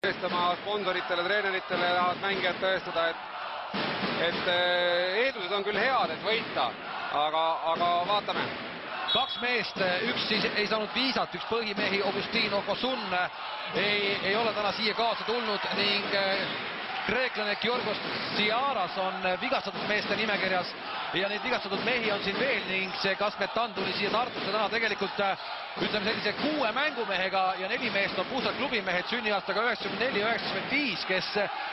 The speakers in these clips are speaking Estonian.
tõestama sponsoritele, treeneritele tahavad mängijad tõestada, et eeldused on küll head, et võita, aga vaatame. Kaks meest, üks siis ei saanud viisat, üks põhimehi Augustin Okosun ei ole täna siia kaasa tulnud ning kreeklane Georgos Tsiaras on vigastatud meeste nimekirjas ja neid vigastatud mehi on siin veel ning see Kasmetan tuli siia Tartusse täna tegelikult ütleme sellise 6 mängumehega ja 4 meest on puhtalt klubimehed sünniaastaga 94-95, kes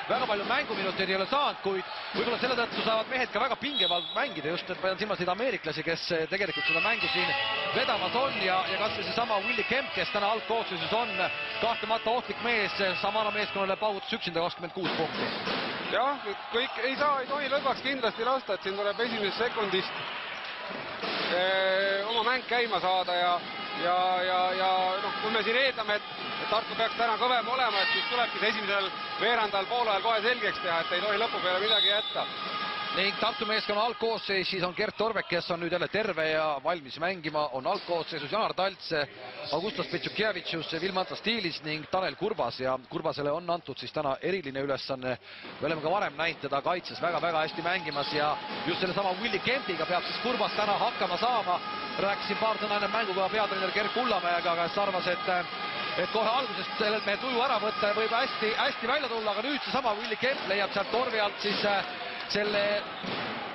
väga palju mänguminuteid ei ole saanud, kuid võib-olla selle tõttu saavad mehed ka väga pingevalt mängida, just et pean silmas neid ameeriklasi, kes tegelikult seda mängu siin vedamas on ja kas või seesama Willie Kemp, kes täna algkoosseisus on kahtlemata ohtlik mees, samana meeskonnale paugutas üksinda 26 punkti. Jah, kõik ei tohi lõdvaks kindlasti lasta, et siin tuleb esimesest sekundist oma mäng käima saada ja kui me siin eeldame, et Tartu peaks täna kõvem olema, et siis tulebki see esimesel veerandal poolajal kohe selgeks teha, et ei tohi lõpu peale midagi jätta. Ning Tartu meeskonna algkoosseisus on Gert Torvek, kes on nüüd jälle terve ja valmis mängima, on algkoosseisus Janar Talts, Augustas Petšukjevitšus, Vilmantas Stiilis ning Tanel Kurbas ja Kurbasele on antud siis täna eriline ülesanne. Me oleme ka varem näinud teda kaitses väga-väga hästi mängimas ja just selle sama Willie Kempiga peab siis Kurbas täna hakkama saama. Rääkisin paar sõna enne mänguga peatreener Gert Kullamäega, kes arvas, et kohe algusest sellelt meie tuju ära võtta ja võib hästi välja tulla, aga nüüd seesama Willie Kemp leiab sealt torvi alt siis selle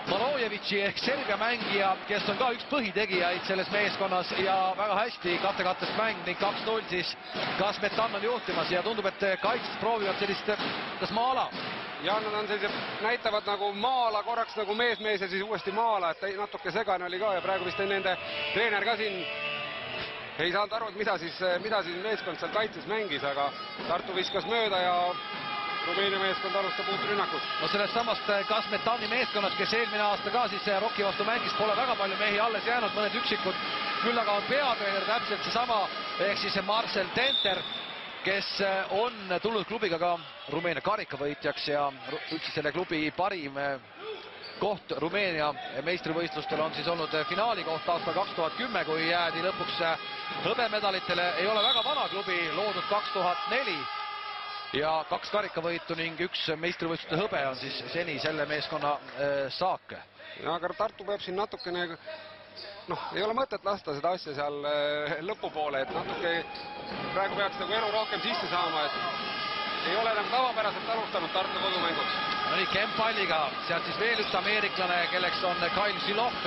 Malojevitši ehk Serbia mängija, kes on ka üks põhitegijaid selles meeskonnas ja väga hästi kattest mäng ning 2-0 siis Kasmetan on juhtimas ja tundub, et kaitses proovivad sellist kas maala. Ja nad on sellised, näitavad nagu maala korraks nagu mees ja siis uuesti maala, et natuke segane oli ka ja praegu vist nende treener ka siin ei saanud aru, et mida siis meeskond seal kaitses mängis, aga Tartu viskas mööda ja Rumeenia meeskond alustab uut rünnakut. No sellest samast Kasmetani meeskonnast, kes eelmine aasta ka siis Rocki vastu mängis, pole väga palju mehi alles jäänud, mõned üksikud, küll aga on peatreener täpselt seesama, ehk siis Marcel Tenter, kes on tulnud klubiga ka Rumeenia karikavõitjaks ja üldse selle klubi parim koht Rumeenia meistrivõistlustel on siis olnud finaali koht aastal 2010, kui jäädi lõpuks hõbemedalitele. Ei ole väga vana klubi, loodud 2004 ja 2 karikavõitu ning 1 meistrivõistluste hõbe on siis seni selle meeskonna saak. Aga Tartu peab siin natukene, ei ole mõtet lasta seda asja seal lõpupoole, et natuke praegu peaks nagu elu rohkem sisse saama, et ei ole enam tavapäraselt alustanud Tartu kodumänguks. No nii, Kemp-palliga, sealt siis veel üks ameeriklane, kelleks on Kyle Šilohk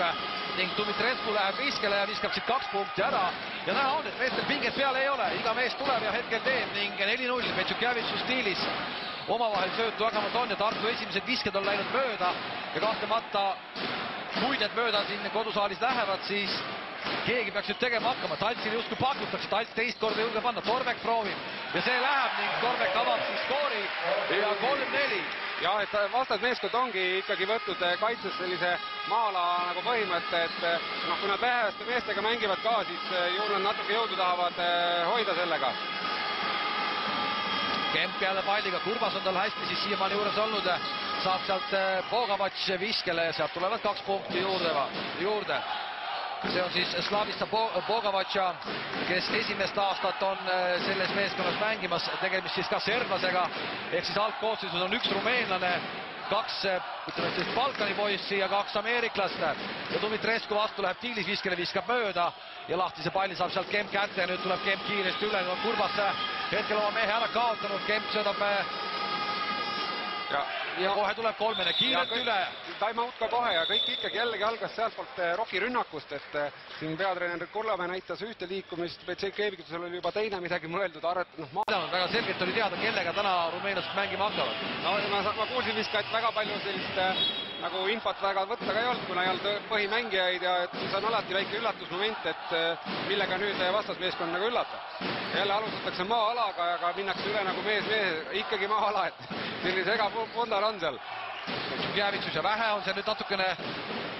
ning Dumitrescu läheb viskele ja viskab siit 2 punkti ära ja näha on, et meestel pinget peal ei ole, iga mees tuleb ja hetkel teeb ning 4-0 Petšukjevitšu stiilis omavahel söötu jagamas on ja Tartu esimesed visked on läinud mööda ja kahtlemata kui need mööda siin kodusaalis lähevad, siis keegi peaks nüüd tegema hakkama. Taltsile justkui pakutakse, Talts teist korda julge panna, Torvek proovib ja see läheb ning Torvek avab siis skoori ja 3-4. Ja, et vastasmeeskond ongi ikkagi võtnud kaitses sellise maala nagu põhimõtte, et kui nad väheste meestega mängivad ka, siis ju nad natuke jõudu tahavad hoida sellega. Kemp jälle palliga, Kurbas on tal hästi siis siiamaani juures olnud, saab sealt Bogovac viskele ja sealt tulevad 2 punkti juurde. See on siis Slavisa Bogovac, kes esimest aastat on selles meeskonnas mängimas, tegemist siis ka serblasega, ehk siis algkoosseisus on 1 rumeenlane, 2 ütleme siis Balkani poissi ja 2 ameeriklast ja Dumitrescu vastu läheb Tiilis viskele, viskab mööda ja lahtise palli saab sealt Kemp kätte ja nüüd tuleb Kemp kiiresti üle, nüüd on Kurbas hetkel oma mehe ära kaotanud, Kemp söödab ja kohe tuleb kolmene kiirelt üle. Time-out ka kohe ja kõik ikkagi jällegi algas sealtpoolt Rocki rünnakust, et siin peatreener Kullamäe näitas ühte liikumist, Petšukjevitšusel oli juba teine midagi mõeldud, väga selgelt oli teada, kellega täna rumeenlased mängima hakkavad. Ma kuulsin vist ka, et väga palju sellist nagu infot väga võtta ka ei olnud, kuna ei olnud põhimängijaid ja siis on alati väike üllatusmoment, et millega nüüd vastasmeeskond nagu üllatab. Jälle alustatakse maa-alaga, aga minnakse üle nagu mees, ikkagi maa-ala, et selline segapundar on seal. Petšukjevitšus ja vähe on see nüüd natukene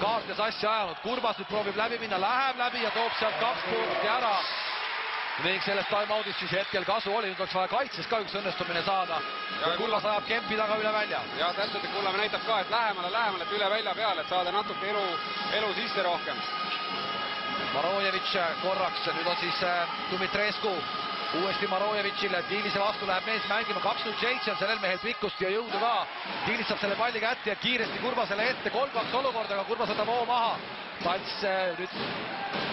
kaartes asja ajanud. Kurbas nüüd proovib läbi minna, läheb läbi ja toob sealt 2 punkti ära. Ning sellest time-outist siis hetkel kasu oli, nüüd oleks vaja kaitses ka üks õnnestumine saada. Ja Kurbas ajab Kempi taga üle välja. Ja täpselt, et Kullamäe näitab ka, et lähemale, et üle välja peale, et saada natuke elu sisse rohkem. Marojevitš korraks, nüüd on siis Dumitrescu uuesti Marojevitšile, Tiilise vastu läheb mees mängima, 2-0-7 on sellel mehel pikkust ja jõudu ka. Tiilis saab selle palli kätte ja kiiresti Kurbasele ette, 3-2 olukord, aga Kurbas võtab hoo maha. Talts nüüd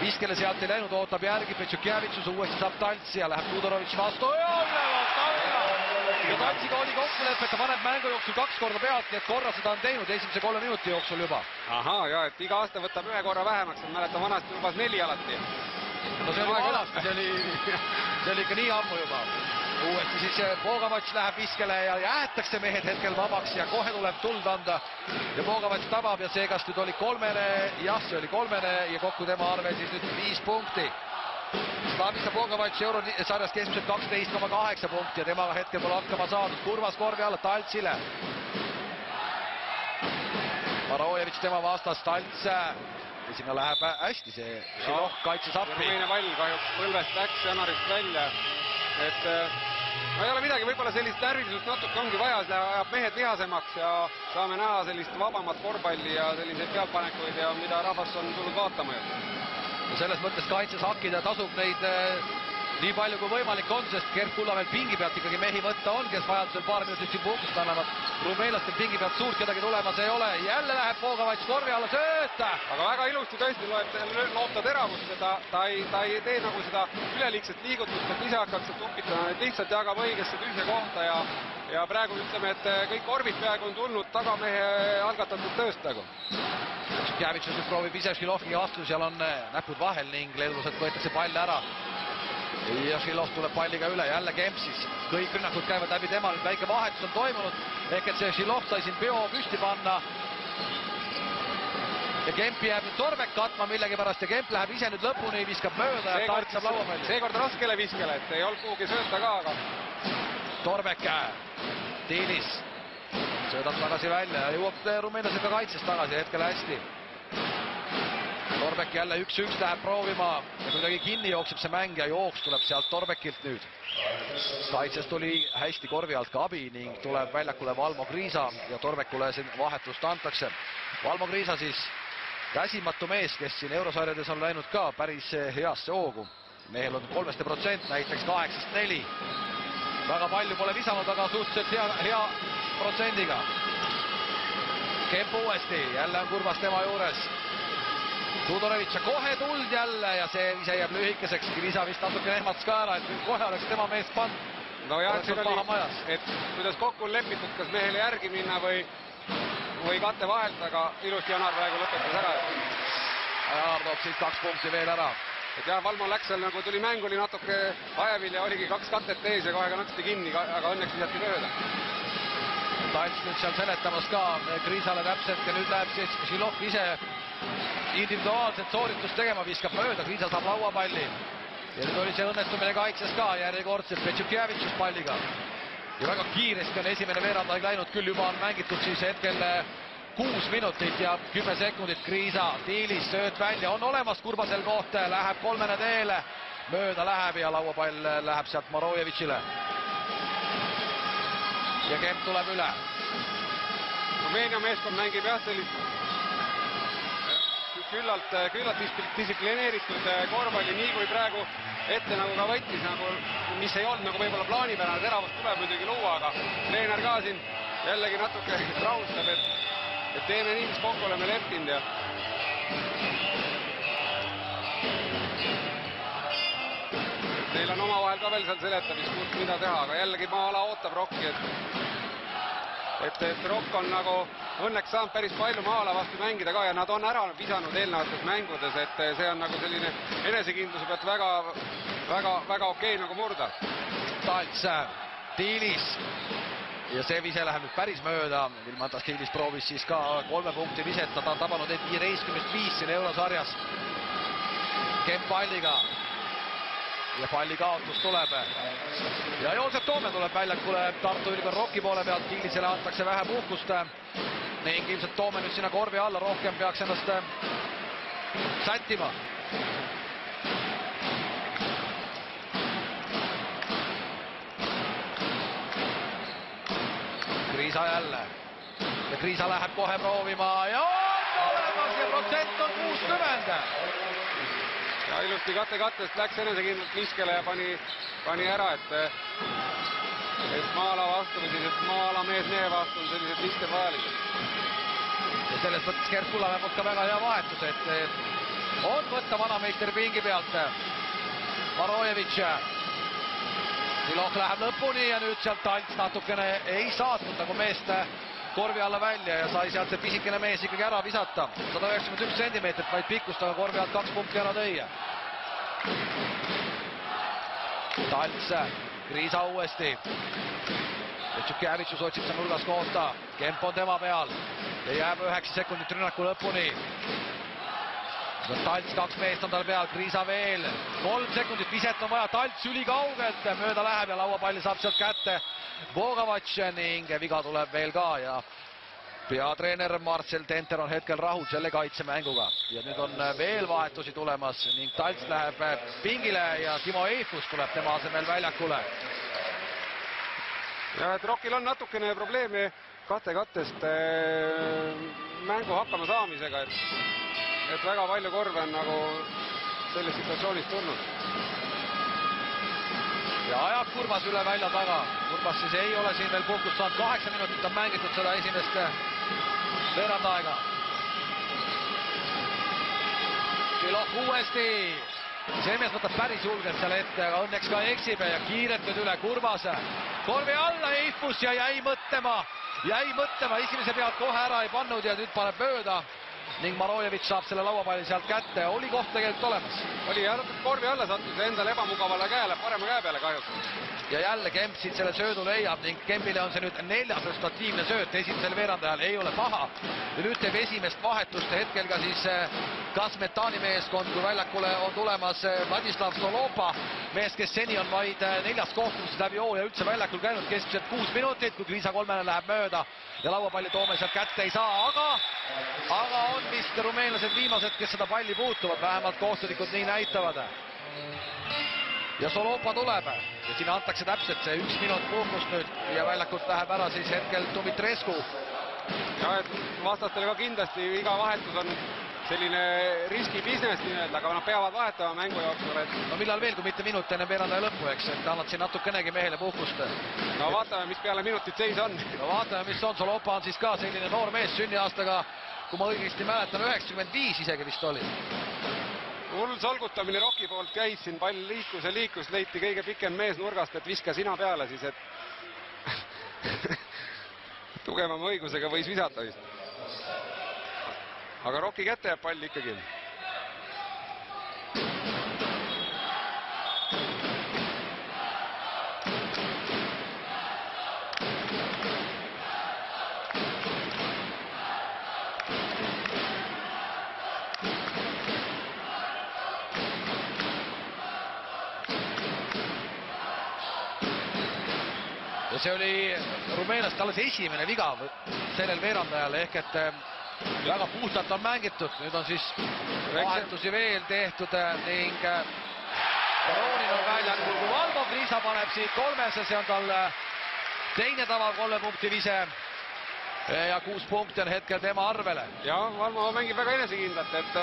viskele sealt ei läinud, ootab järgi, Petšukjevitšus uuesti saab Taltsi ja läheb Tudorovitš vastu ja Taltsiga oli kokkulepe, et ta paneb mängu jooksul 2 korda pealt, nii et korra seda on teinud esimese 3 minuti jooksul juba. Ahaa, ja et iga aasta võtab 1 korra vähemaks, ma mäletan vanasti lubas 4 alati. No see oli vanasti, see oli ikka nii ammu juba. Uuesti siis Bogovac läheb viskele ja jäetakse mehed hetkel vabaks ja kohe tuleb tuld anda. Ja Bogovac tabab ja see kas nüüd oli 3-ne, jah, see oli 3-ne ja kokku tema arve siis nüüd 5 punkti. Slavica Bogovac eurosarjas keskmiselt 12,8 punkti ja temaga hetkel pole hakkama saadud. Kurvas korvi alla Taltsile. Marojevitš tema vastas, Talts ja sinna läheb hästi see Šiloh kaitses appi. Rumeenia pall kahjuks põlvest läks Janarist välja. Et no ei ole midagi, võib-olla sellist närvilisust natuke ongi vaja, see ajab mehed lihasemaks ja saame näha sellist vabamat korvpalli ja selliseid pealtpanekuid ja mida rahvas on tulnud vaatama. Selles mõttes kaitses hakkida tasub neid nii palju kui võimalik on, sest Gert Kullamäel pingi pealt ikkagi mehi võtta on, kes vajadusel paar minutit siin puhkust annavad. Rumeenlastel pingi pealt suurt kedagi tulemas ei ole. Jälle läheb Bogovac korvi alla, sööt! Aga väga ilusti tõesti loob ta teravust ja ta ei tee nagu seda üleliigset liigutust, et ise hakkaks tukitama, et lihtsalt jagab õigesse tühja kohta ja praegu ütleme, et kõik korvid peaaegu on tulnud tagamehe algatatud tööst praegu. Kjavitšus nüüd proovib ise Šilohiga vastu, seal on näpud vahel ning leedulased võetakse pall ära. Ja Šiloh tuleb palliga üle, jälle Kemp siis. Kõik rünnakud käivad läbi tema, nüüd väike vahetus on toimunud. Ehk et see Šiloh sai siin peo püsti panna. Ja Kempi jääb nüüd Torbek katma millegipärast ja Kemp läheb ise nüüd lõpuni, viskab mööda ja Talts saab lauapalli. Seekord raskele viskele, et ei olnud kuhugi sööta ka, aga Torbek, Tiilis söödab tagasi välja ja jõuab rumeenlased ka kaitses tagasi hetkel hästi. Torbek jälle 1-1 läheb proovima ja kuidagi kinni jookseb see mäng ja jooks tuleb sealt Torbekilt nüüd. Kaitses tuli hästi korvi alt ka abi ning tuleb väljakule Valmo Kriisa ja Torbekule siin vahetust antakse. Valmo Kriisa siis väsimatu mees, kes siin eurosarjades on läinud ka päris heasse hoogu. Mehel on 3%, näiteks 8-4. Väga palju pole lisanud, aga suhteliselt hea protsendiga. Kemp uuesti, jälle on Kurbas tema juures. Tudorovitš kohe tuld jälle ja see ise jääb lühikeseks. Kriisa vist natuke ehmatas ka ära, et kohe oleks tema meest pannud. No jah, siin oli, et kuidas kokku on lepitud, kas mehele järgi minna või katte vahelt, aga ilusti Janar praegu lõpetas ära. Janar toob siit 2 punkti veel ära. Et jah, Valmo läks seal nagu tuli mäng, oli natuke ajavil ja oligi 2 katet ees ja kohe ka nõksti kinni, aga õnneks visati mööda. Talts nüüd seal seletamas ka Kriisale täpselt ja nüüd läheb siis Šiloh ise individuaalset sooritust tegema, viskab mööda, Kriisa saab lauapalli. Ja nüüd oli see õnnestumine kaitses ka järjekordselt Petšukjevitšus palliga. Ja väga kiiresti on esimene veerandaeg läinud, küll juba on mängitud siis hetkel 6 minutit ja 10 sekundit. Kriisa, Tiilis, sööt välja, on olemas Kurbasel koht, läheb 3-ne teele, mööda läheb ja lauapall läheb sealt Marojevitšile. Ja Kemp tuleb üle. Rumeenia meeskond mängib jah sellist küllalt distsiplineeritud korvpalli, nii kui praegu ette nagu ka võttis, nagu, mis ei olnud nagu võib-olla plaanipärane, teravust tuleb muidugi luua, aga treener ka siin jällegi natuke rahustab, et teeme nii, mis kokku oleme leppinud ja neil on omavahel ka veel seal seletamist, mida teha, aga jällegi maa-ala ootab Rocki, et Rock on nagu õnneks saanud päris palju maa-ala vastu mängida ka ja nad on ära visanud eelnevates mängudes, et see on nagu selline enesekindluse pealt väga okei nagu murda. Talts, Tiilis ja see vise läheb nüüd päris mööda. Vilmantas Tiilis proovis siis ka 3 punkti viseta, ta on tabanud 15-5 siin eurosarjas. Kemp palliga ja palli kaotus tuleb. Ja Joosep Toome tuleb väljakule Tartu Ülikooli Rocki poole pealt, Tiilisele antakse vähe puhkust ning ilmselt Toome nüüd sinna korvi alla rohkem peaks ennast sättima. Kriisa jälle ja Kriisa läheb kohe proovima ja on olemas ja protsent on 60. ja ilusti kattest läks enesekindlalt viskele ja pani ära, et maa-ala vastu või siis, et maa-ala mees vastu on sellised visked vajalikud. Ja selles mõttes Gert Kullamäe poolt ka väga hea vahetus, et on võtta vanameister pingi pealt. Marojevitš. Silok läheb lõpuni ja nüüd sealt Talts natukene ei saatnud nagu meest korvi alla välja ja sai sealt see pisikene mees ikkagi ära visata. 191 sentimeetrit vaid pikkust, aga korvi alt 2 punkti ära tõi. Talts, Kriisa uuesti. Petšukjevitšus otsib seal nurgas kohta. Kemp on tema peal ja jääb 9 sekundit rünnaku lõpuni. Talts 2 meest on tal peal, Kriisa veel 3 sekundit, viset on vaja, Talts ülikaugelt mööda läheb ja lauapalli saab sealt kätte Bogovac ning viga tuleb veel ka ja peatreener Marcel Tenter on hetkel rahul selle kaitsemänguga. Ja nüüd on veel vahetusi tulemas ning Talts läheb pingile ja Timo Eifus tuleb tema asemel väljakule. Ja et Rokil on natukene probleemi kattest mängu hakkama saamisega, et väga palju korve on nagu selles situatsioonis tulnud. Ja ajab Kurbas üle välja taga. Kurbas siis ei ole siin veel puhkust saanud. 8 minutit on mängitud seda esimest veerandaega. Silok uuesti. See mees võtab päris julgelt seal ette, aga õnneks ka eksib ja kiiret nüüd üle Kurbase. Korvi alla Eifus ja jäi mõtlema. Esimese pealt kohe ära ei pannud ja nüüd paneb mööda. Ning Marojevitš saab selle lauapalli sealt kätte. Oli koht tegelikult olemas. Oli ja korvi alla sattus endale ebamugavale käele, parema käe peale kahjuks. Ja jälle Kemp siit selle söödu leiab ning Kempile on see nüüd 4. resultatiivne sööt esimesel veerandajal. Ei ole paha. Ja nüüd teeb esimest vahetust hetkel ka siis Kasmetani meeskond, kui väljakule on tulemas Vladislav Solopa. Mees, kes seni on vaid 4 kohtumises läbi hooaja üldse väljakul käinud, keskmiselt 6 minutit, kui Kriisa kolmene läheb mööda ja lauapalli toome sealt kätte ei saa, aga on vist rumeenlased viimased, kes seda palli puutuvad, vähemalt kohtunikud nii näitavad. Ja Solopa tuleb ja siin antakse täpselt see 1 minut puhkust nüüd ja väljakult läheb ära siis hetkel Dumitrescu. Ja et vastastele ka kindlasti iga vahetus on selline riski business nii-öelda, aga nad peavad vahetama mängu jooksul. No millal veel, kui mitte minut enne veerandaja lõppu, eks, et annad siin natukenegi mehele puhkust. No vaatame, mis peale minutit seis on. No vaatame, mis on. Solopa on siis ka selline noor mees sünniaastaga, kui ma õigesti mäletan, 95 isegi vist oli. Hull solgutamine Roki poolt käis, siin pall liikus, leiti kõige pikem mees nurgast, et viska sina peale siis, et tugevama õigusega võis visata vist. Aga Roki kätte jääb pall ikkagi. Ja see oli rumeenlaste alles esimene viga sellel veerandajal, ehk et väga puhtalt on mängitud. Nüüd on siis vahetusi veel tehtud ning Baronin on väljakul, kui Valdo Kriisa paneb siit 3, see on tal teine tava 3 punkti vise ja 6 punkti on hetkel tema arvele. Ja Valmo mängib väga enesekindlalt, et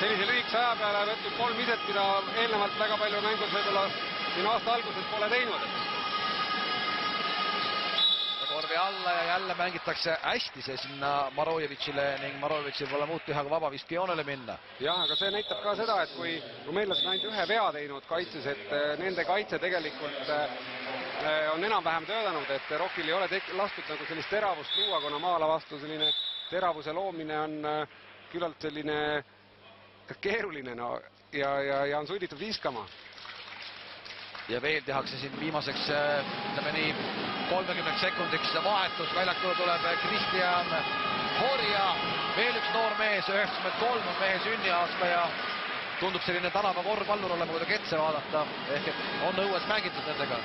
sellise lühikese aja peale võtnud 3 viset, mida eelnevalt väga palju mängus võib-olla siin aasta alguses pole teinud. Korvi alla ja jälle mängitakse hästi see sinna Marojevitšile ning Marojevitšil pole muud teha kui vabaviski joonele minna. Jah, aga see näitab ka seda, et kui rumeenlased on ainult 1 vea teinud kaitses, et nende kaitse tegelikult on enam-vähem töötanud, et Rokil ei ole lastud nagu sellist teravust luua, kuna maala vastu selline teravuse loomine on küllalt selline keeruline ja on sunnitud viskama. Ja veel tehakse siin viimaseks, ütleme nii, 30 sekundiks vahetus. Väljakule tuleb Kristjan Horja, veel üks noor mees, 93 on mehe sünniaasta ja tundub selline tänava korvpallur olema, kui ta ketse vaadata, ehk et on õues mängitud nendega.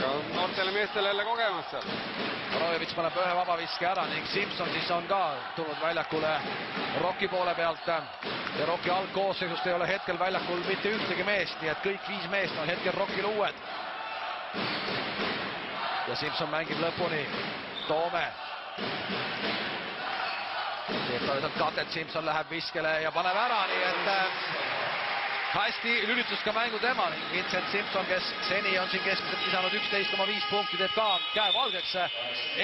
Ja noortele meestele jälle kogemas seal. Marojevitš paneb 1 vabaviske ära ning Simson siis on ka tulnud väljakule Roki poole pealt ja Roki algkoosseisust ei ole hetkel väljakul mitte ühtegi meest, nii et kõik 5 meest on hetkel Rokil uued. Ja Simson mängib lõpuni. Toome. Teeb toiselt katet, Simson läheb viskele ja paneb ära, nii et hästi lülitus ka mängu tema ning Vincent Simpson, kes seni on siin keskmiselt lisanud 11,5 punkti, teeb ka käe valgeks.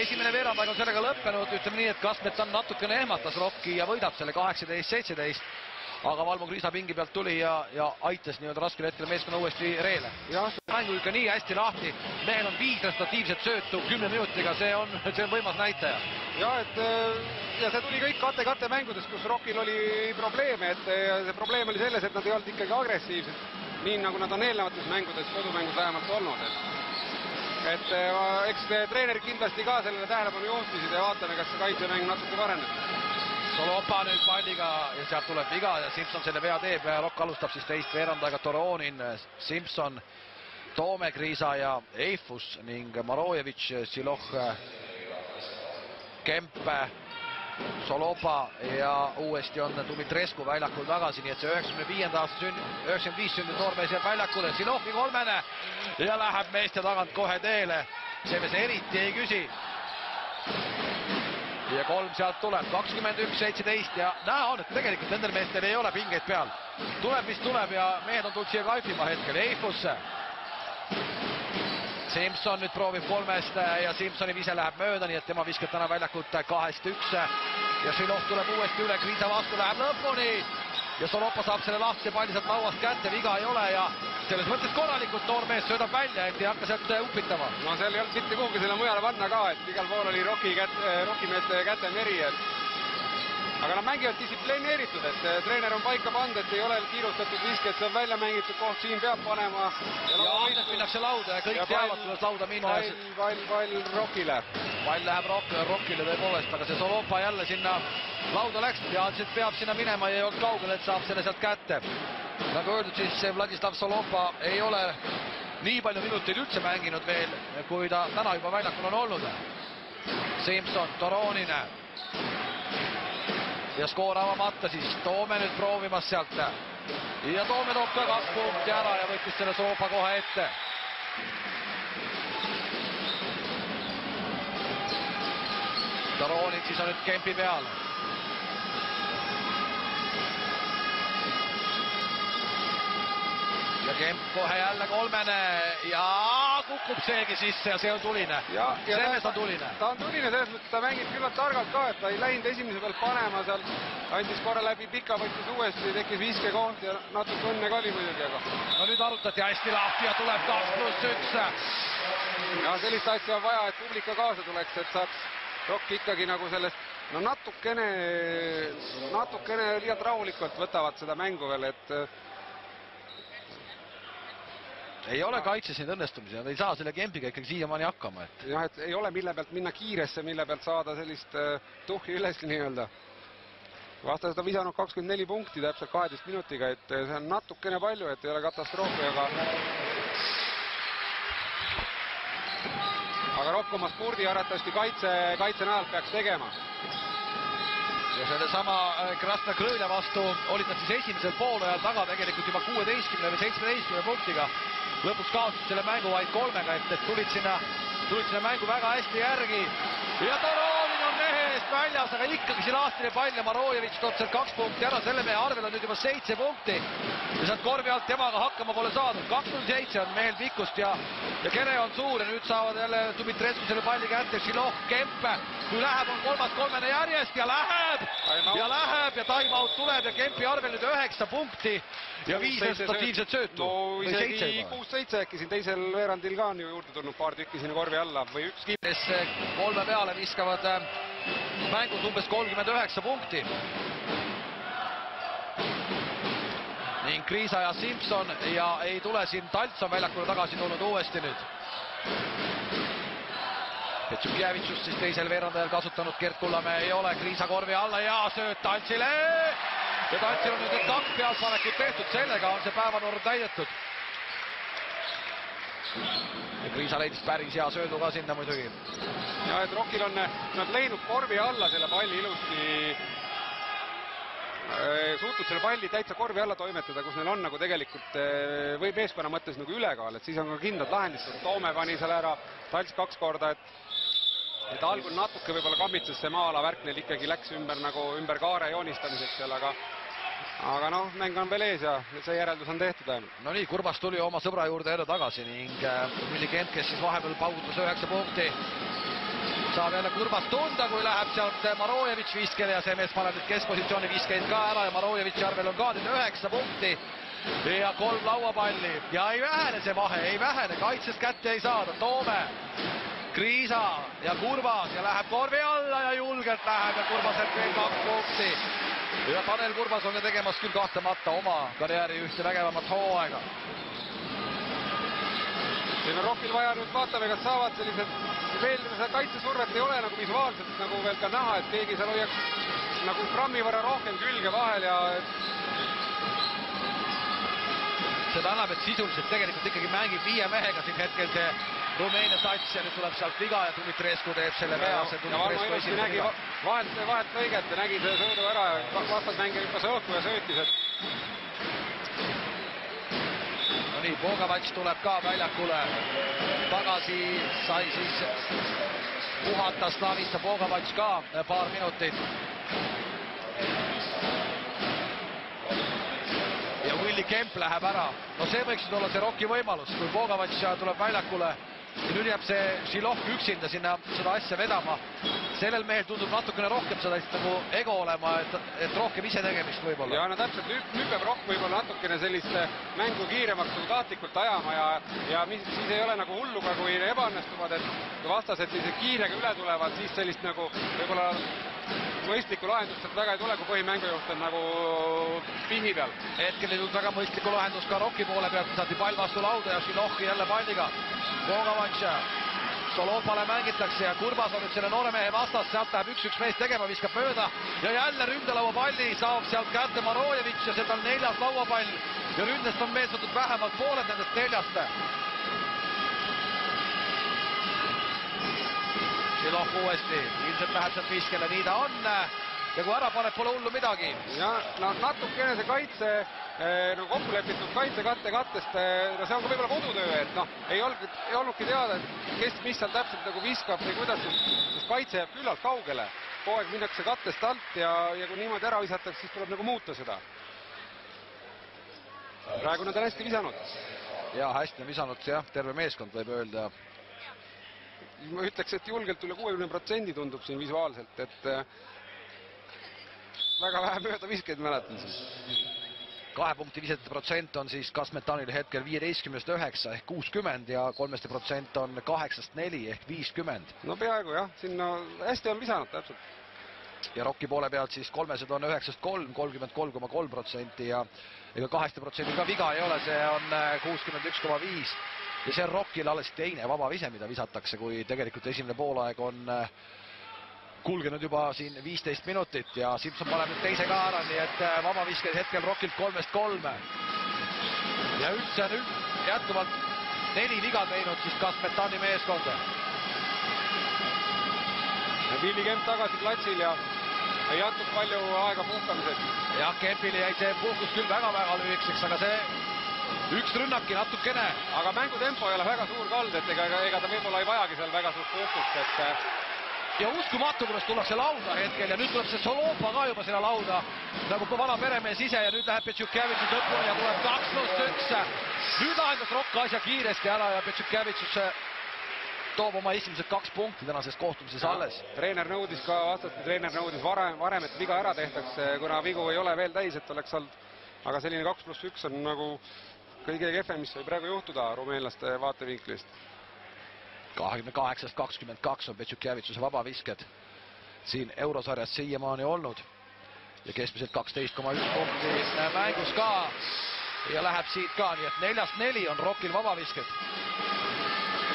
Esimene veerandaeg on sellega lõppenud, ütleme nii, et Kasmetan natukene ehmatas Rocki ja võidab selle 18-17. Aga Valmo Kriisa pingi pealt tuli ja aitas nii-öelda raskel hetkel meeskonna uuesti reele. Mängu ikka nii hästi lahti, mehel on 5 resultatiivset söötu 10 minutiga, see on võimas näitaja. Ja see tuli kõik kate mängudes, kus Rockil oli probleeme, et see probleem oli selles, et nad ei olnud ikkagi agressiivsed, nii nagu nad on eelnevates mängudes, kodumängus vähemalt olnud. Et eks treenerid kindlasti ka sellele tähelepanu juhtisid ja vaatame, kas see kaitsemäng natuke paraneb. Solopa nüüd palliga ja sealt tuleb viga ja Simpson selle vea teeb ja Rock alustab siis teist veerandaega. Toronin, Simpson, Toome, Kriisa ja Eifus ning Marojevitš, Siloh, Kempe, Solopa ja uuesti on Dumitrescu väljakul tagasi, nii et see 95 sündinud noormees jääb väljakule. Silohi kolmene ja läheb meeste tagant kohe teele, see mees eriti ei küsi. Ja 3 sealt tuleb, 21-17 ja näha on, et tegelikult nendel meestel ei ole pingeid peal. Tuleb, mis tuleb ja mehed on tulnud siia kaifima hetkel. Eifusse. Simpson nüüd proovib 3-st ja Simpsoni vise läheb mööda, nii et tema viskab täna väljakut 2-1. Ja Šilov tuleb uuesti üle, Kriisa vastu läheb lõpuni. Ja Solopa saab selle lahti palli sealt lauast kätte, viga ei ole ja selles mõttes korralikult noor mees söödab välja, et ei hakka sealt upitama. No seal ei olnud mitte kuhugi selle mujale panna ka, et igal pool oli Rocki-meeste käte meri. Aga nad mängivad distsiplineeritud, et treener on paika pannud, et ei ole kiirustatud visked, see on välja mängitud koht, siin peab panema. Ja ahnet minnakse lauda ja kõik teavad, kuidas lauda minna. Pall Rockile. Pall läheb Rockile tõepoolest, aga see Solopa jälle sinna lauda läks, teadis, et peab sinna minema ja ei olnud kaugel, et saab selle sealt kätte. Nagu öeldud, siis Vladislav Solopa ei ole nii palju minuteid üldse mänginud veel, kui ta täna juba väljakul on olnud. Simpson, Toronine. Ja skoor avamata siis Toome nüüd proovimas sealt. Ja Toome toob ka 2 punkti ära ja võttis selle Solopa kohe ette. Toronin siis on nüüd Kempi peal. Ja Kemp kohe jälle kolmene ja kukub seegi sisse ja see on tuline. See mees on tuline. Ta on tuline selles mõttes, ta mängib küllalt targalt ka, et ta ei läinud esimese pealt panema seal, andis korra läbi pika, võttis uuesti, tekkis viskekoht ja natuke õnne ka oli muidugi. No nüüd arutati hästi lahti ja tuleb 2+1. Ja sellist asja on vaja, et publika kaasa tuleks, et saaks Rock ikkagi nagu sellest, no natukene liialt rahulikult võtavad seda mängu veel, et ei ole kaitses neid õnnestumisi, nad ei saa selle Kempiga ikkagi siiamaani hakkama. Jah, et ei ole mille pealt minna kiiresse, mille pealt saada sellist tuhhi üles nii-öelda. Vastased on visanud 24 punkti täpselt 12 minutiga, et see on natukene palju, et ei ole katastroofi, aga Rock oma spurdi arvatavasti kaitse najalt peaks tegema. Ja selle sama Krasna Krõõle vastu olid nad siis esimesel poolajal taga tegelikult juba 16 või 17 punktiga. Lõpuks kaotasid selle mängu vaid 3-ga, et tulid sinna mängu väga hästi järgi. Ja Toronin on mehe eest väljas, aga ikkagi siin aastine pall ja Marojevitš toob sealt 2 punkti ära, selle mehe arvel on nüüd juba 7 punkti. Ja sealt korvi alt temaga hakkama pole saadud. 2-7 on mehel pikkust ja kere on suur ja nüüd saavad jälle Dumitrescu selle palli kätte. Šiloh, Kempe, kui läheb, on kolmene järjest ja läheb ja time-out tuleb ja Kempi arvel nüüd 9 punkti ja 5 resultatiivset söötu. No isegi 6-7 äkki siin teisel veerandil ka on ju juurde tulnud paar tükki sinna korvi alla või üks kes 3 peale viskavad mängus umbes 39 punkti. Ning Kriisa ja Simpson ja ei tule siin Talts on väljakule tagasi tulnud uuesti nüüd. Petšukjevitšus siis teisel veerandajal kasutanud, Gert Kullamäe ei ole, Kriisa korvi alla ja sööt Taltsile. Ja Taltsil on nüüd 2 pealtpanekut tehtud, sellega on see päevanorm täidetud. Ja Kriisa leidis päris hea söödu ka sinna muidugi. Ja et Rockil on nad leidnud korvi alla selle palli ilusti, suutnud selle palli täitsa korvi alla toimetada, kus neil on nagu tegelikult või meeskonna mõttes nagu ülekaal, et siis on ka kindlad lahendid. Toome pani seal ära, Talts 2 korda, et et algul natuke võib-olla kammitses see maa-ala värk, neil ikkagi läks ümber kaare joonistamiseks seal, aga noh, mäng on veel ees ja see järeldus on tehtud ainult. No nii, Kurbas tuli oma sõbra juurde jälle tagasi ning Willie Kemp, kes siis vahepeal paugutas 9 punkti, saab jälle Kurbas tunda, kui läheb sealt Marojevitš viskele ja see mees paneb nüüd keskpositsiooni viskeid ka ära ja Marojevitši arvel on ka nüüd 9 punkti ja 3 lauapalli ja ei vähene see vahe, ei vähene, kaitsest kätte ei saada, Toome, Kriisa ja Kurbas ja läheb korvi alla ja julgelt läheb ja Kurbaselt veel 2 punkti. Ja Tanel Kurbas on tegemas küll kahtlemata oma karjääri ühte vägevamat hooaega. Siin on Rockil vaja nüüd vaatame, kas saavad sellised, veel seda kaitsesurvet ei ole nagu visuaalselt nagu veel ka näha, et keegi seal hoiaks nagu grammi võrra rohkem külge vahel ja seda annab, et sisuliselt tegelikult ikkagi mängib 5 mehega siin hetkel see Rumeenia sats ja nüüd tuleb sealt viga ja Dumitrescu teeb selle vea. Ja Varno ilusti nägi vahelt lõiget ja nägi selle söödu ära ja vastasmängija hüppas õhku ja söötis, et no nii, Bogovac tuleb ka väljakule tagasi, sai siis puhata Slavista Bogovac ka paar minutit. Ja Willie Kemp läheb ära. No see võiks olla see Rocki võimalus, kui Bogovac tuleb väljakule ja nüüd jääb see Šilov üksinda sinna seda asja vedama. Sellel mehel tundub natukene rohkem seda nagu ego olema, et rohkem ise tegemist võib-olla. Ja no täpselt, nüüd peab Rock võib-olla natukene sellist mängu kiiremaks nagu tahtlikult ajama ja siis ei ole nagu hulluga, kui ebaõnnestuvad, et kui vastased siis kiirega üle tulevad, siis sellist nagu võib-olla mõistlikku lahendust sealt väga ei tule, kui põhimängujuht on nagu pinni peal. Hetkel ei tulnud väga mõistlikku lahendust ka Rocki poole pealt, saati pall vastu lauda ja Šilohhi jälle palliga. Bogovac, Solopale mängitakse ja Kurbas on nüüd selle noore mehe vastas, sealt läheb 1-1 mees tegema, viskab mööda ja jälle ründelaua palli saab sealt kätte Marojevitš ja seda on 4. lauapall ja ründest on mees võtnud vähemalt pooled nendest 4. Šilov uuesti, ilmselt läheb sealt viskele, nii ta on ja kui ära paneb, pole hullu midagi. Ja no natukene see kaitse, no kokku lepitud kattest, no see on ka võib-olla kodutöö, et noh, ei olnudki teada, et kes mis seal täpselt nagu viskab või kuidas, sest kaitse jääb küllalt kaugele. Kogu aeg minnakse kattest alt ja kui niimoodi ära visatakse, siis tuleb nagu muuta seda. Praegu nad on hästi visanud. Ja hästi on visanud, jah, terve meeskond võib öelda. Ma ütleks, et julgelt üle 60% tundub siin visuaalselt, et väga vähe mööda viskeid mäletan siin. 2 punkti visete protsent on siis Kasmetanil hetkel 15-9 ehk 60 ja 3% on 8-4 ehk 50. No peaaegu jah, sinna hästi on visanud täpselt. Ja Rocki poole pealt siis 3 on 9-3, 33,3% ja ega 8% ka viga ei ole, see on 61,5 ja see on Rockil alles teine vaba vise, mida visatakse, kui tegelikult esimene poolaeg on kulgenud juba siin 15 minutit ja Simson paneb nüüd teise ka ära, nii et vaba viskeid hetkel Rockilt 3-3. Ja üldse on jätkuvalt 4 viga teinud siis Kasmetani meeskonda. Willie Kemp tagasi platsil ja ei jätnud palju aega puhkamiseks. Jah, Kempile jäi see puhkus küll väga-väga lühikeseks, aga see üks rünnaki natukene. Aga mängutempo ei ole väga suur kald, et ega ta võib-olla ei vajagi seal väga suurt puhkust, et ja uskumatu, kuidas tullakse lauda hetkel ja nüüd tuleb see Solopa ka juba sinna lauda nagu vana peremees ise ja nüüd läheb Petšukjevitšus lõpuni ja tuleb 2+1. Nüüd lahendas Rock asja kiiresti ära ja Petšukjevitšus toob oma esimesed 2 punkti tänases kohtumises alles. Treener nõudis ka, vastaste treener nõudis varem, et viga ära tehtakse, kuna vigu ei ole veel täis, et oleks olnud, aga selline 2+1 on nagu kõige kehvem, mis võib praegu juhtuda rumeenlaste vaatevinklist. 28-22 on Petšukjevitšuse vabavisked siin eurosarjas siiamaani olnud ja keskmiselt 12,1 punkti mängus ka ja läheb siit ka, nii et 4-4 on Rockil vabavisked.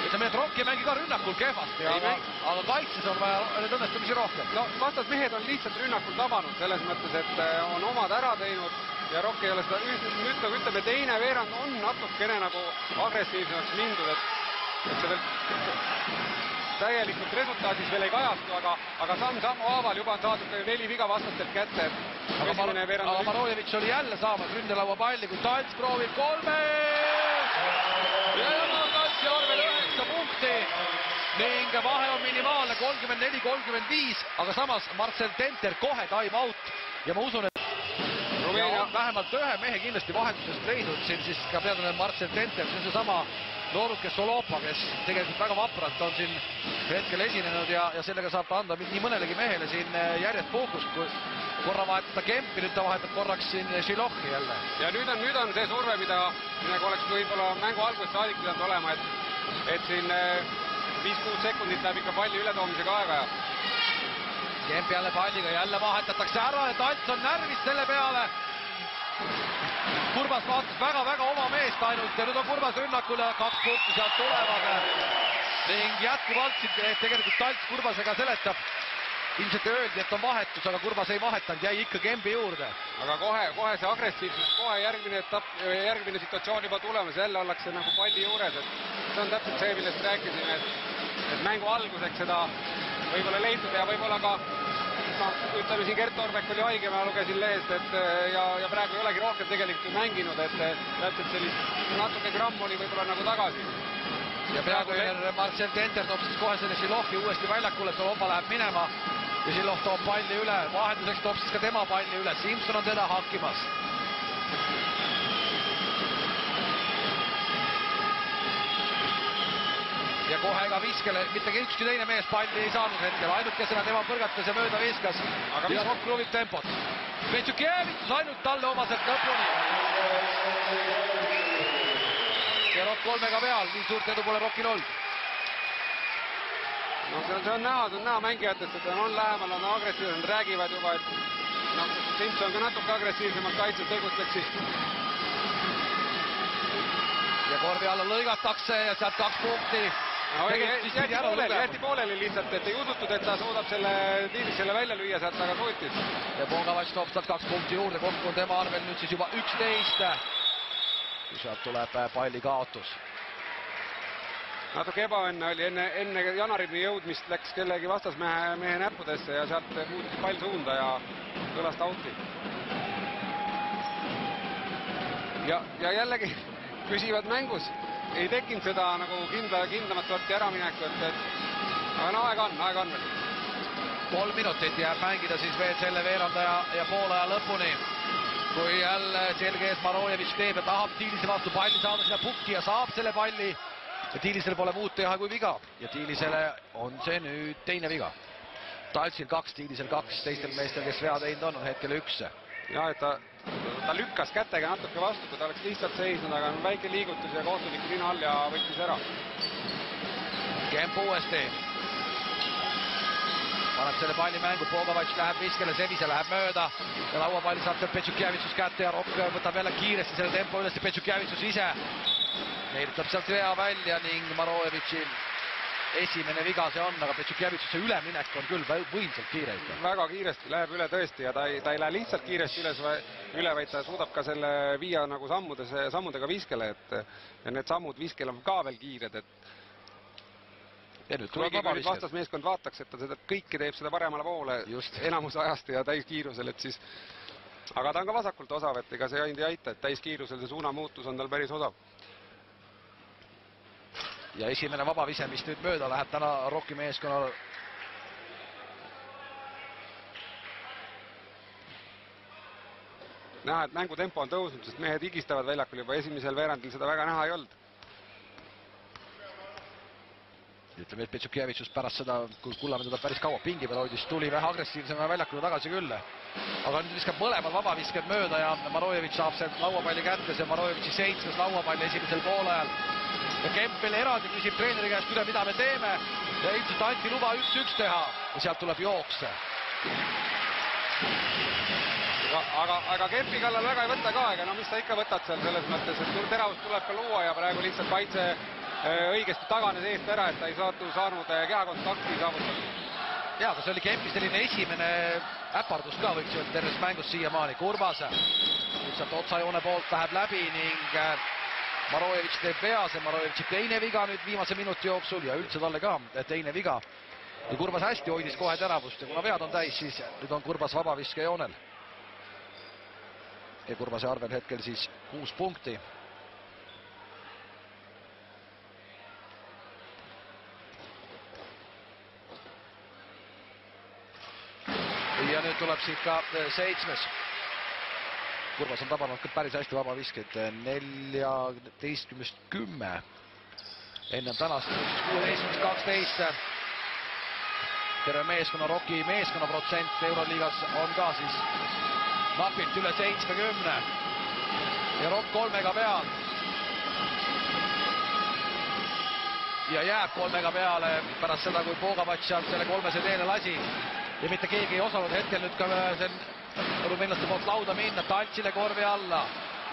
Ütleme, et Rock ei mängi ka rünnakul kehvasti, aga kaitses on vaja need õnnestumisi rohkem. No vastasmehed on lihtsalt rünnakul tabanud selles mõttes, et on omad ära teinud ja Rock ei ole seda, nüüd nagu ütleme, teine veerand on natukene nagu agressiivsemaks mindud, et see veel täielikult resultaadis veel ei kajastu, aga samm-sammu haaval juba on saadud 4 viga vastastelt kätte. Aga Marojevitš oli jälle saamas ründelaua palli, kui Talts proovib 3 ja Taltsi arvel 9 punkti ning vahe on minimaalne 34-35, aga samas Marcel Tenter kohe time out ja ma usun, et Rumeenia vähemalt ühe mehe kindlasti vahetusest leidnud siin siis ka peatreener Marcel Tenter, see on seesama nooruke Solopa, kes tegelikult väga vapralt on siin hetkel esinenud ja sellega saab ta anda nii mõnelegi mehele siin järjest fookust, kui korra vahetada Kempi, nüüd ta vahetab korraks siin Šilohhi jälle. Ja nüüd on see surve, mida oleks võib-olla mängu alguses saadik pidanud olema, et siin 5-6 sekundit läheb ikka palli ületoomisega aega ja Kemp jälle palliga, jälle vahetatakse ära ja Talts on närvis selle peale. Kurbas vaatas väga-väga oma meest ainult ja nüüd on Kurbas rünnakul ja 2 punkti sealt tulevad. Ning jätkuvalt siin tegelikult Talts Kurbasega seletab. Ilmselt öeldi, et on vahetus, aga Kurbas ei vahetanud, jäi ikka Kempi juurde. Aga kohe see agressiivsus, kohe järgmine situatsioon juba tulemas, jälle ollakse nagu palli juures, et see on täpselt see, millest rääkisime, et mängu alguseks seda võib-olla leitud ja võib-olla ka ütleme siin Gert Torbek oli haige, ma lugesin lehest, et ja praegu ei olegi rohkem tegelikult mänginud, et täpselt sellist natuke gramm oli võib-olla nagu tagasi. Ja praegu Marcel Tenter toob siis kohe selle Šilohhi uuesti väljakule, et Solopa läheb minema ja Šiloh toob palli üle, vahenduseks toob siis ka tema palli üle, Simson on teda hakkimas. Ja kohe ega viskele, mitte ükski teine mees palli ei saanud hetkel, ainukesena tema põrgatas ja mööda viskas. Aga ja Rokk kruvib tempot. Petšukevitš ainult talle omaselt lõpuni. Ja Rokk 3-ga peal, nii suurt edu pole Rokkil olnud. No see on näha mängijatest, et on lähemal, on agressiivsed, nad räägivad juba, et Simson ka natuke agressiivsemalt kaitses tegutleks siis. Ja korvi alla lõigatakse ja sealt 2 punkti. Jäeti pooleli lihtsalt, et ei usutud, et ta suudab selle välja lüüa sealt, aga suutis. Ja Bogovac toob sealt 2 punkti juurde, kokku on tema arvel nüüd siis juba 11. Sealt tuleb palli kaotus. Natuke ebaõnne oli enne Janarini jõudmist läks kellegi vastasmehe näppudesse ja sealt muutis pall suunda ja kõlast out'i. Ja jällegi püsivad mängus. Ei tekkinud seda nagu kindlamat sorti äraminekut, aga no aeg on veel. 3 minutit jääb mängida siis veel selle veerandaja ja poolaja lõpuni. Kui jälle selge ees Marojevitš teeb ja tahab Tiilise vastu palli saada sinna pukki ja saab selle palli. Ja Tiilisele pole muud teha kui viga. Ja Tiilisele on see nüüd teine viga. Taltsil 2, Tiilisel 2, teistel meestel, kes vea teinud on hetkel 1. Ja, et ta lükkas kätega natuke vastu, kui ta oleks lihtsalt seisnud, aga väike liigutus ja kohtunik nina all ja võttis ära. Kemp uuesti. Paneb selle palli mängu, Bogovac läheb viskele, Sevise läheb mööda ja lauapalli saab Petšukevitšus kätte ja Rokk võtab jälle kiiresti selle tempo üles ja Petšukevitšus ise meelitab sealt vea välja ning Marojevitši esimene viga see on, aga Petšukevitšuse üleminek on küll võimsalt kiire. Väga kiiresti läheb üle tõesti ja ta ei lähe lihtsalt kiiresti üle, vaid ta suudab ka selle viia nagu sammudega viskele, et need sammud viskel on ka veel kiired, et kuigi vastasmeeskond vaataks, et ta seda kõike teeb seda paremale poole just enamus ajast ja täiskiirusel, et siis aga ta on ka vasakult osav, et ega see ainult ei aita, et täiskiirusel see suunamuutus on tal päris osav. Ja esimene vabavise, mis nüüd mööda läheb täna Rocki meeskonnal. Näha, et mängutempo on tõusnud, sest mehed higistavad väljakul juba esimesel veerandil, seda väga näha ei olnud. Ütleme, et Petšukevitšus pärast seda, kui Kullamäe teda päris kaua pingi peal hoidis, tuli vähe agressiivsema väljakule tagasi küll. Aga nüüd viskab mõlemad vabavisked mööda ja Marojevitš saab sealt lauapalli kätte, see Marojevitši 7. lauapalli esimesel poolajal. Ja Kempel eraldi küsib treeneri käest, mida me teeme ja ilmselt anti luba 1-1 teha ja sealt tuleb jooks. Aga Kempi kallal väga ei võta ka, aga no mis sa ikka võtad seal selles mõttes, et teravust tuleb ka luua ja praegu lihtsalt kaitse õigesti taganes eest ära, et ta ei saanud kehakontakti saavutada. Jaa, aga see oli Kempi selline esimene äpardus ka, võiks öelda terves mängus siiamaani. Kurbas sealt otsajoone poolt läheb läbi ning Marojevitš teeb vea, see Marojevitši teine viga nüüd viimase minuti jooksul ja üldse talle ka teine viga. Ja Kurbas hästi hoidis kohe teravust ja kuna vead on täis, siis nüüd on Kurbas vabaviske joonel. Ja Kurbase arvel hetkel siis 6 punkti. nüüd tuleb siit ka 7. Kurbas on tabanud ka päris hästi vabaviskeid, 14-10. Ennem tänast 16-12. Terve meeskonna Rocki meeskonna protsent Euroliigas on ka siis napilt üle 70. Ja Rock 3 peal. Ja jääb 3 peale pärast seda, kui Bogavac sealt selle 3 teele lasi. Ja mitte keegi ei osanud hetkel nüüd ka rumeenlaste poolt lauda minna, Taltsile korvi alla.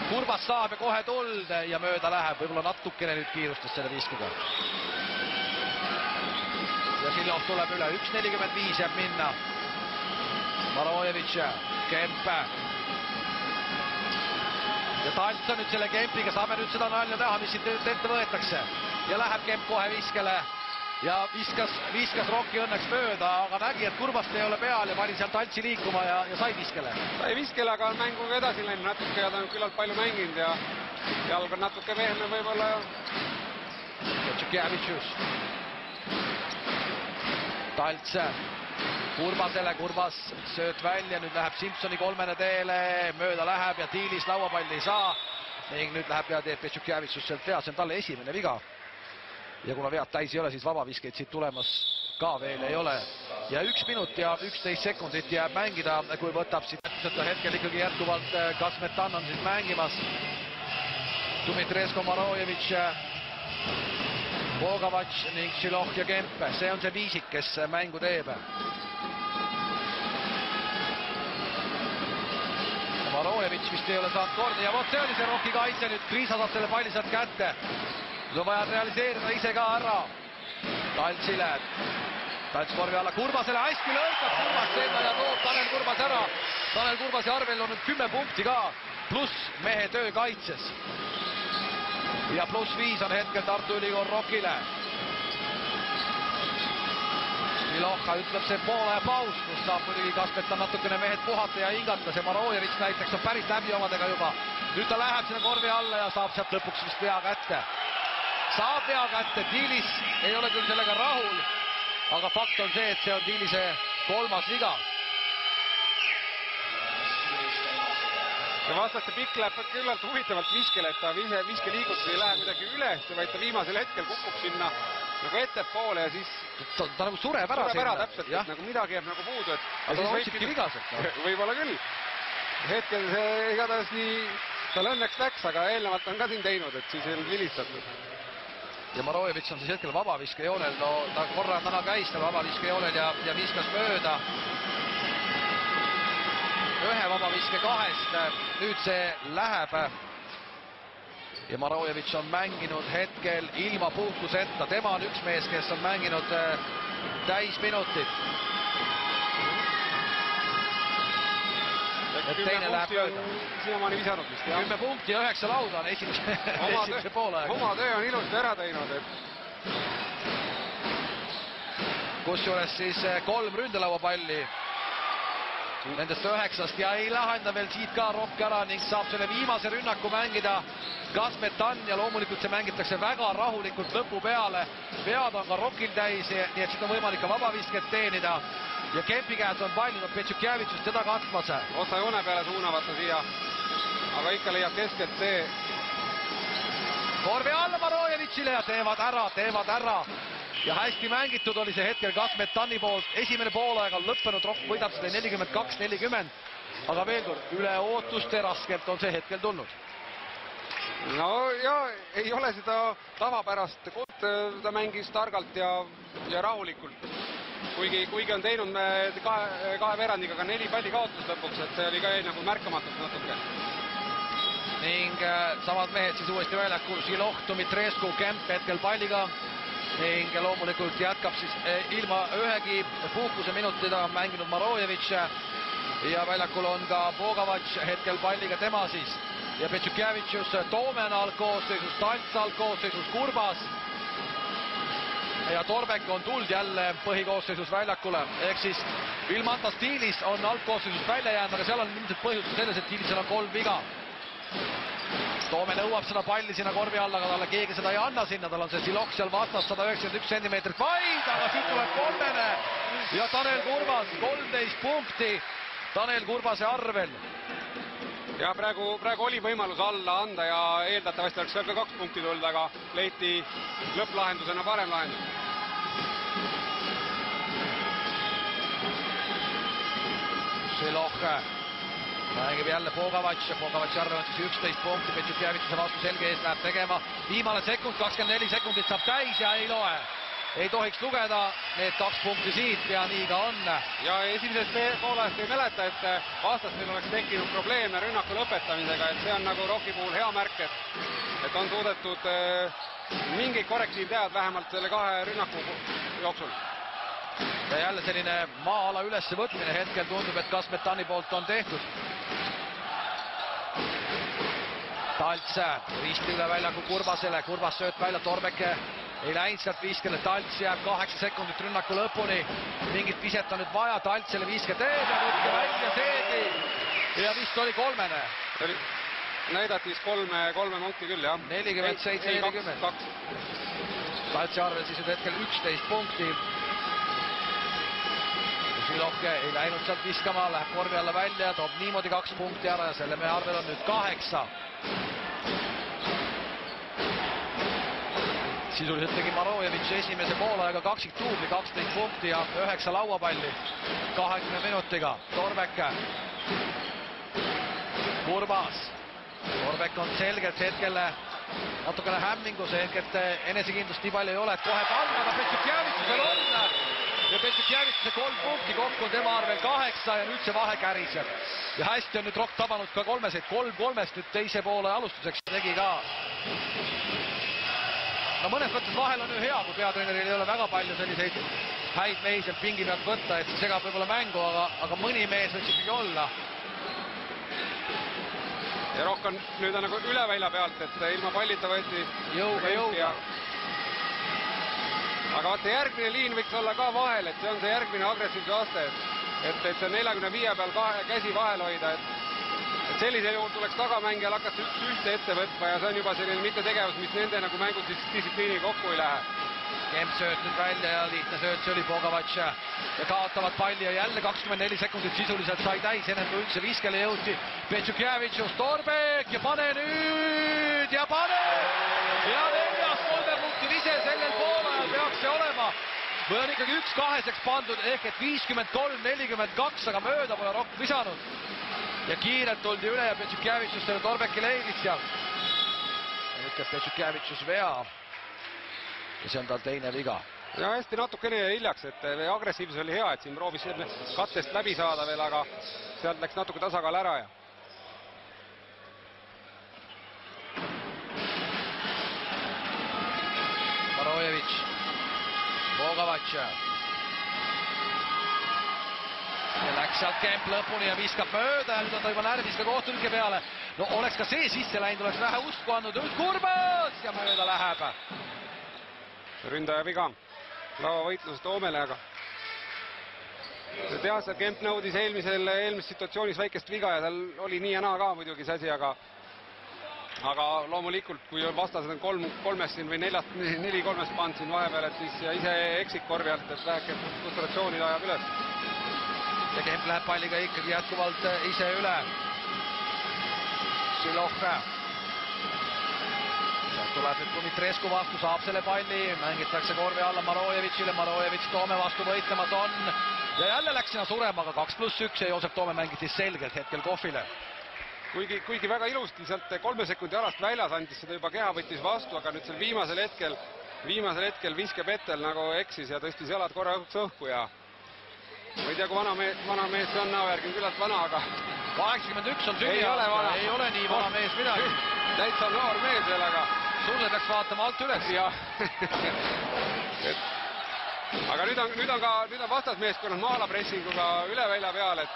Kurbas saab ja kohe tuld ja mööda läheb, võib-olla natukene nüüd kiirustas selle viskega. Ja Silov tuleb üle, 1.45 jääb minna. Marojevitš, Kempe. Ja Talts on nüüd selle Kempiga, saame nüüd seda nalja teha, mis siit ette võetakse. Ja läheb Kemp kohe viskele. Ja viskas Rocki õnneks mööda, aga nägi, et Kurbast ei ole peal ja pani seal Taltsi liikuma ja sai viskele. Sai viskele, aga on mänguga edasi läinud natuke ja ta on küllalt palju mänginud ja jalg on natuke vehme võib-olla. Tšukjevitšus. Talts Kurbasele, Kurbas sööt välja, nüüd läheb Simpsoni 3 teele, mööda läheb ja Tiilis lauapalli ei saa. Ning nüüd läheb ja teeb Tšukjevitšus sealt vea, see on talle esimene viga. Ja kuna vead täis ei ole, siis vabaviskeid siit tulemas ka veel ei ole. Ja 1 minut ja 11 sekundit jääb mängida, kui võtab siit hetkel ikkagi jätkuvalt Kasmetan on siit mängimas. Dumitresko, Marojevitš, Bogavac ning Šiloh ja Kempe. See on see viisik, kes mängu teeb. Marojevitš vist ei ole saanud kordi ja vot see oli see Rocki kaitse nüüd. Kriisa saab selle palli sealt kätte. Nüüd on vaja realiseerida ise ka ära. Taltsile. Talts korvi alla Kurbasele, hästi lõõkab Kurbas sinna ja toob Tanel Kurbas ära. Tanel Kurbasi arvel on nüüd 10 punkti ka, pluss mehe töö kaitses. Ja +5 on hetkel Tartu Ülikool Rockile. Ilohka ütleb see poole paus, kus saab muidugi Kaspetan natukene mehed puhata ja hingata. See Marojevitš näiteks on päris läbi omadega juba. Nüüd ta läheb sinna korvi alla ja saab sealt lõpuks vist vea kätte. Saab vea kätte, Tiilis ei ole küll sellega rahul, aga fakt on see, et see on Tiilise 3. viga. Ja vastaste pikk läheb küllalt huvitavalt viskele, et ta viskeliigutus ei lähe midagi üles, vaid ta viimasel hetkel kukub sinna nagu ettepoole ja siis ta nagu sureb ära täpselt, et nagu midagi jääb nagu puudu. Aga ta otsibki vigaselt. Võib-olla küll. Hetkel see igatahes nii, tal õnneks läks, aga eelnevalt on ka siin teinud, et siis ei olnud vilistatud. Ja Marojevitš on siis hetkel vabaviskejoonel, no ta korra täna käis seal vabaviskejoonel ja viskas mööda. 1 vabaviske 2, nüüd see läheb. Ja Marojevitš on mänginud hetkel ilma puhkuseta, tema on üks mees, kes on mänginud täisminutit. Teine läheb mööda. Siiamaani visanud vist, jah. 10 punkti ja 9 lauda on esimese poole aega. Oma töö on ilusti ära teinud. Kusjuures siis 3 ründelauapalli nendest 9 ja ei lahenda veel siit ka Rock ära ning saab selle viimase rünnaku mängida Kasmetan ja loomulikult see mängitakse väga rahulikult lõpu peale. Vead on ka Rockil täis, nii et siit on võimalik ka vabavisket teenida. Ja Kempi käes on palju, Petšukjevitšust teda katmas. Otsa joone peale suunavad ta siia, aga ikka leiab keskelt see. Korvi alla Marojevitšile ja teevad ära. Ja hästi mängitud oli see hetkel Kasmetani poolt. Esimene poolaeg on lõppenud, Rock võidab selle 42-40. Aga veel kord, üle ootuste raskelt on see hetkel tulnud. No ja ei ole seda tavapärast, ta mängis targalt ja rahulikult. Kuigi on teinud kahe veerandiga ka 4 palli kaotust lõpuks, et see oli ka nagu märkamatult natuke. Ning samad mehed siis uuesti väljakul, Šiloh, Dumitrescu, Kemp hetkel palliga. Ning loomulikult jätkab siis ilma ühegi puhkuse minutida mänginud Marojevitš. Ja väljakul on ka Bogavac hetkel palliga tema siis. Ja Petšukjevitšus, Toomen algkoosseisus, Talts algkoosseisus, Kurbas. Ja Torbek on tuld jälle põhikoosseisus väljakule. Ehk siis Vilmantas Tiilis on algkoosseisust välja jäänud, aga seal on ilmselt põhjus selles, et Tiilisel on 3 viga. Toome nõuab seda palli sinna korvi alla, aga talle keegi seda ei anna sinna. Tal on see Šiloh seal vastas, 191 centimeetrit vaid, aga siit tuleb 3. Ja Tanel Kurbas 13 punkti. Tanel Kurbase arvel. Ja praegu oli võimalus alla anda ja eeldatavasti oleks veel ka 2 punkti tulnud, aga leiti lõpplahendusena parem lahendus. Šilohhe mängib jälle Bogavatš arvel on siis 11 punkti, Petšukjevitšuse vastu selge ees läheb tegema. Viimane sekund, 24 sekundit saab täis ja ei loe. Ei tohiks lugeda need 2 punkti siit ja nii ka on. Ja esimeses poolest ei mäleta, et vastastel oleks tekkinud probleeme rünnaku lõpetamisega, et see on nagu Rocki puhul hea märk, et on suudetud mingeid korrektiiv teha vähemalt selle 2 rünnaku jooksul. Ja jälle selline maa-ala ülesse võtmine hetkel tundub, et Kasmetani poolt on tehtud. Talts risti üle väljaku Kurbasele, Kurbas sööt välja, Torbeke ei läinud sealt viskele, Talts jääb 8 sekundit rünnaku lõpuni. Mingit viset on nüüd vaja, Talts selle viske teeb ja võtke välja teegi. Ja vist oli 3. Näidati vist 3 punkti küll, jah. 47-40. Taltsi arvel siis nüüd hetkel 11 punkti. Šilohhe ei läinud sealt viskama, läheb korvi alla välja, toob niimoodi 2 punkti ära ja selle mehe arvel on nüüd 8. Sisuliselt tegi Marojevitš esimese poolajaga kaksiktuubli, 12 punkti ja 9 lauapalli 20 minutiga. Torbeke. Kurbas. Torbek on selgelt hetkel natukene hämmingus, ehk et enesekindlust nii palju ei ole, et kohe panna, aga Petšukjevitšusel on. Ja Petšukjevitšuse 3 punkti kokku on tema arvel 8 ja nüüd see vahe käriseb. Ja hästi on nüüd Rock tabanud ka 3-seid, 3-3-st nüüd teise poole alustuseks tegi ka. No mõnes mõttes vahel on ju hea, kui peatreeneril ei ole väga palju selliseid häid mehi sealt pingi pealt võtta, et see segab võib-olla mängu, aga mõni mees võiks ikkagi olla. Ja Rock on nüüd nagu üle välja pealt, et ilma pallita võeti jõuga. Aga vaata, järgmine liin võiks olla ka vahel, et see on see järgmine agressiivse aste, et see 45 peal käsi vahel hoida, et sellisel juhul tuleks tagamängijal hakata ühte ette võtma ja see on juba selline mittetegevus, mis nende nagu mängudistsipliini kokku ei lähe. Kemp sööt nüüd välja ja lihtne sööt, see oli Bogavatš ja kaotavad palli ja jälle 24 sekundit sisuliselt sai täis, enne kui üldse viskele jõuti. Petšukjevitšus, Torbek ja pane nüüd ja pane! Ja 4. 3 punkti vise sellel poolajal peaks see olema. Või on ikkagi 1-2-seks pandud, ehk et 53-42, aga mööda pole Rock visanud. Ja kiirelt tuldi üle ja Petšukjevitšus selle Torbeki leidis seal. Nüüd teeb Petšukjevitšus vea. Ja see on tal teine viga. Ja hästi natukene hiljaks, et agressiivsus oli hea, et siin proovis kattest läbi saada veel, aga sealt läks natuke tasakaal ära ja. Marojevitš, Bogavatš. Ja läks sealt Kemp lõpuni ja viskab mööda ja nüüd on ta juba närvis ka kohtunike peale. No oleks ka see sisse läinud, oleks vähe usku andnud, nüüd Kurbas ja mööda läheb. Ründaja viga lauavõitlusest Toomele, aga tead, Kemp nõudis eelmises situatsioonis väikest viga ja tal oli nii ja naa ka muidugi see asi, aga loomulikult, kui vastased on 3-st siin või 4-3-st pand siin vahepeal, et siis ja ise eksik korvi alt, et väheke frustratsioonid ajab üles. Ja Kemp läheb palliga ikkagi jätkuvalt ise üle. Šilohhe. Tuleb nüüd Dumitrescu vastu, saab selle palli, mängitakse korvi alla Marojevitšile, Marojevitš Toome vastu võitlemas on. Ja jälle läks sinna surema, aga 2+1 ja Joosep Toome mängiti selgelt hetkel kohvile. Kuigi väga ilusti sealt 3 sekundi alast väljas andis seda juba keha võttis vastu, aga nüüd seal viimasel hetkel viskepettel nagu eksis ja tõstis jalad korra õhku ja ma ei tea, kui vana mees see on, Näoverg on küllalt vana, aga 81 on sünniaasta, ei ole nii vana mees midagi. Täitsa noor mees veel, aga sulle peaks vaatama alt üles. Aga nüüd on vastasmeeskonnad maalapressinguga üle välja peal, et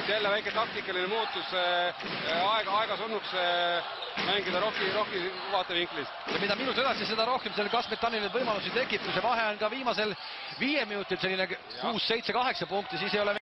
jälle väike taktikaline muutus, aega surnuks mängida Rocki vaatevinklis. Ja mida minut edasi, seda rohkem selle Kasmetanile võimalusi tekib, kui see vahe on ka viimasel 5 minutil selline 6, 7, 8 punkti, siis ei ole